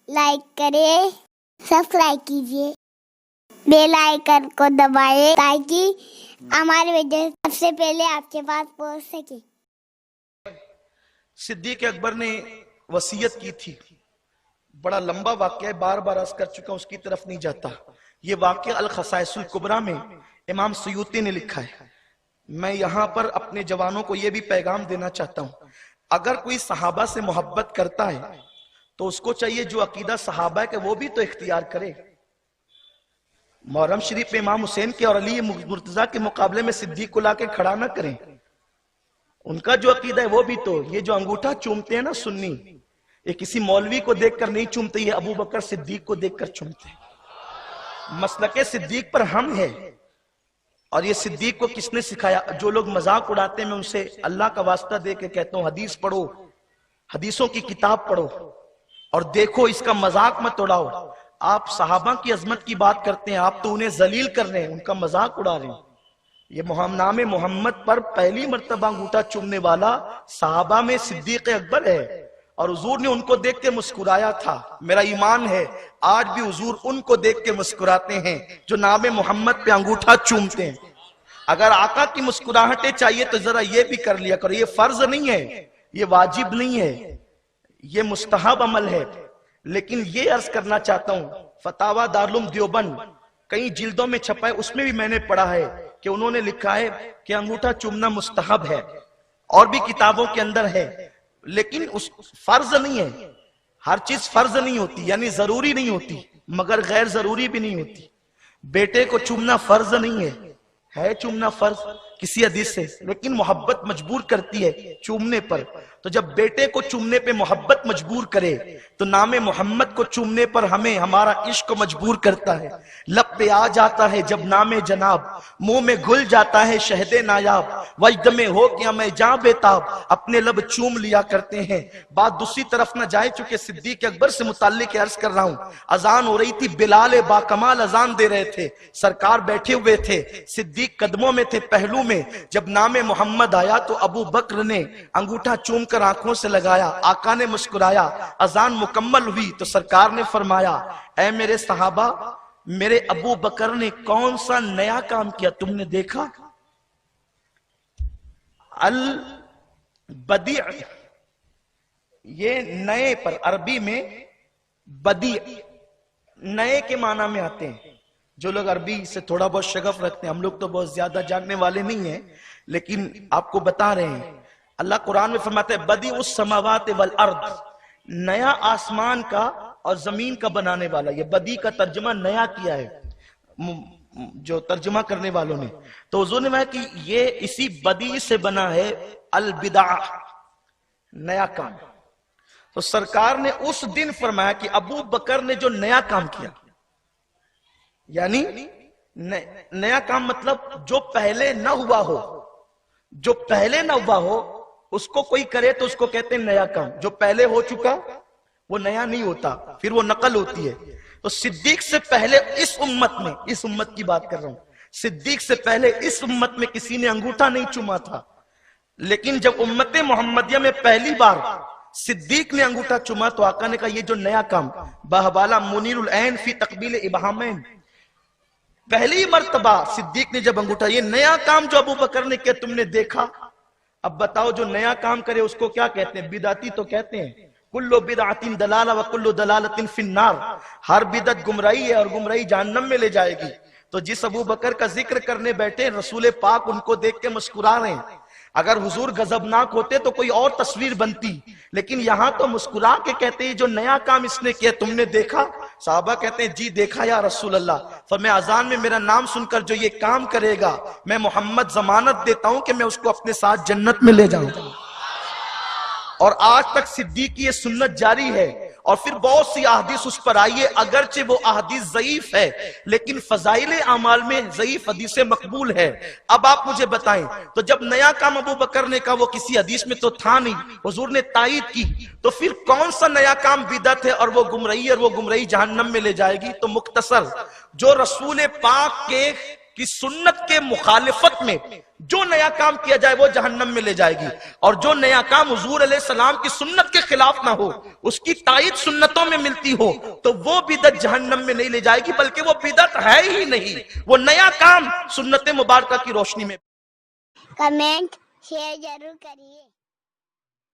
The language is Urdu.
لائک کریں، سبسکرائب کیجیے، بیل آئیکن کو دبائیں تاکہ ہماری ویڈیو سب سے پہلے آپ کے پاس پہنچ سکے۔ صدیق اکبر نے وصیت کی تھی، بڑا لمبا واقعہ ہے، بار بار عرض کر چکا، اس کی طرف نہیں جاتا۔ یہ واقعہ الخصائص الکبریٰ میں امام سیوطی نے لکھا ہے۔ میں یہاں پر اپنے جوانوں کو یہ بھی پیغام دینا چاہتا ہوں، اگر کوئی صحابہ سے محبت کرتا ہے تو اس کو چاہیے جو عقیدہ صحابہ ہے کہ وہ بھی تو اختیار کرے۔ محرم شریف پہ امام حسین کے اور علی مرتضیٰ کے مقابلے میں صدیق کو لا کے کھڑا نہ کریں، ان کا جو عقیدہ ہے وہ بھی تو۔ یہ جو انگوٹھا چومتے ہیں نا سنی، یہ کسی مولوی کو دیکھ کر نہیں چومتے، یہ ابو بکر صدیق کو دیکھ کر چومتے ہیں۔ مسلک صدیق پر ہم ہے، اور یہ صدیق کو کس نے سکھایا؟ جو لوگ مذاق اڑاتے ہیں میں ان سے اللہ کا واسطہ دے کے کہتا ہوں، حدیث پڑھو، حدیثوں کی کتاب پڑھو اور دیکھو، اس کا مذاق مت اڑاؤ۔ آپ صحابہ کی عظمت کی بات کرتے ہیں، آپ تو انہیں ذلیل کر رہے ہیں، ان کا مذاق اڑا رہے ہیں۔ یہ نام محمد پر پہلی مرتبہ انگوٹھا چومنے والا صحابہ میں صدیق اکبر ہے، اور حضور نے ان کو دیکھ کے مسکرایا تھا۔ میرا ایمان ہے آج بھی حضور ان کو دیکھ کے مسکراتے ہیں جو نام محمد پہ انگوٹھا چومتے ہیں۔ اگر آقا کی مسکراہٹیں چاہیے تو ذرا یہ بھی کر لیا کرو۔ یہ فرض نہیں ہے، یہ واجب نہیں ہے، یہ مستحب عمل ہے۔ لیکن یہ عرض کرنا چاہتا ہوں، فتاوی دارالعلوم دیوبند کئی جلدوں میں چھپا ہے، اس میں بھی میں نے پڑھا ہے کہ انہوں نے لکھا ہے کہ انگوٹھا چومنا مستحب ہے، اور بھی کتابوں کے اندر ہے، لیکن اس فرض نہیں ہے۔ ہر چیز فرض نہیں ہوتی، یعنی ضروری نہیں ہوتی، مگر غیر ضروری بھی نہیں ہوتی۔ بیٹے کو چومنا فرض نہیں ہے چومنا فرض کسی حدیث سے، لیکن محبت مجبور کرتی ہے چومنے پر۔ تو جب بیٹے کو چومنے پہ محبت مجبور کرے تو نام محمد کو چومنے پر ہمیں ہمارا عشق مجبور کرتا ہے۔ لب پہ آ جاتا ہے جب نام جناب، منہ میں گھل جاتا ہے شہد نایاب، وجد میں ہو گیا میں جاں بیتاب، اپنے لب چوم لیا کرتے ہیں۔ بات دوسری طرف نہ جائے، چونکہ صدیق اکبر سے متعلق عرض کر رہا ہوں۔ اذان ہو رہی تھی، بلال با کمال اذان دے رہے تھے، سرکار بیٹھے ہوئے تھے، صدیق قدموں میں تھے پہلو میں۔ جب نام محمد آیا تو ابو بکر نے انگوٹھا چوم کر آنکھوں سے لگایا، آقا نے مسکرایا، اذان مکمل ہوئی تو سرکار نے فرمایا، اے میرے صحابہ، میرے ابو بکر نے کون سا نیا کام کیا تم نے دیکھا؟ البدیع، یہ نئے پر عربی میں بدیع نئے کے معنی میں آتے ہیں۔ جو لوگ عربی سے تھوڑا بہت شغف رکھتے ہیں، ہم لوگ تو بہت زیادہ جاننے والے نہیں ہیں، لیکن آپ کو بتا رہے ہیں، اللہ قرآن میں فرماتا ہے بدیع السماوات والارض، نیا آسمان کا اور زمین کا بنانے والا۔ یہ بدیع کا ترجمہ نیا کیا ہے جو ترجمہ کرنے والوں نے، تو حضور نے کہا کہ یہ اسی بدیع سے بنا ہے البدع، نیا کام۔ تو سرکار نے اس دن فرمایا کہ ابو بکر نے جو نیا کام کیا، یعنی نیا کام مطلب جو پہلے نہ ہوا ہو، جو پہلے نہ ہوا ہو اس کو کوئی کرے تو اس کو کہتے ہیں نیا کام۔ جو پہلے ہو چکا وہ نیا نہیں ہوتا، پھر وہ نقل ہوتی ہے۔ تو صدیق سے پہلے اس امت میں، اس امت کی بات کر رہا ہوں، صدیق سے پہلے اس امت میں کسی نے انگوٹھا نہیں چوما تھا، لیکن جب امت محمدیہ میں پہلی بار صدیق نے انگوٹھا چوما تو آقا نے کہا یہ جو نیا کام، بہبالا منیر العین فی تقبیل ابہامین، پہلی مرتبہ صدیق نے جب انگوٹھا، یہ نیا کام جو ابو بکر نے کیا تم نے دیکھا؟ اب بتاؤ جو نیا کام کرے اس کو کیا کہتے ہیں؟ بدعتی تو کہتے ہیں۔ کلو بدعت دلالہ وکلو دلالت فی النار، ہر بدعت گمراہی ہے اور گمراہی جہنم میں لے جائے گی۔ تو جس ابو بکر کا ذکر کرنے بیٹھے رسول پاک ان کو دیکھ کے مسکرا رہے ہیں۔ اگر حضور غضبناک ہوتے تو کوئی اور تصویر بنتی، لیکن یہاں تو مسکرا کے کہتے ہیں جو نیا کام اس نے کیا تم نے دیکھا؟ صحابہ کہتے ہیں جی دیکھا یا رسول اللہ۔ فرمایا اذان میں میرا نام سن کر جو یہ کام کرے گا میں محمد ضمانت دیتا ہوں کہ میں اس کو اپنے ساتھ جنت میں لے جاؤں گا۔ اور آج تک صدیق کی یہ سنت جاری ہے، اور پھر بہت سی احادیث اس پر آئی ہے، اگرچہ وہ احادیث ضعیف ہے لیکن فضائل اعمال میں ضعیف حدیثیں مقبول ہے۔ اب آپ مجھے بتائیں، تو جب نیا کام ابو بکر نے کہا وہ کسی حدیث میں تو تھا نہیں، حضور نے تائید کی، تو پھر کون سا نیا کام بدعت ہے اور وہ گمراہی، اور وہ گمراہی جہنم میں لے جائے گی؟ تو مختصر، جو رسول پاک کے کہ سنت کے مخالفت میں جو نیا کام کیا جائے وہ جہنم میں لے جائے گی، اور جو نیا کام حضور علیہ السلام کی سنت کے خلاف نہ ہو، اس کی تائید سنتوں میں ملتی ہو، تو وہ بدعت جہنم میں نہیں لے جائے گی، بلکہ وہ بدعت ہے ہی نہیں، وہ نیا کام سنت مبارکہ کی روشنی میں۔ کمنٹ شیئر ضرور کریے۔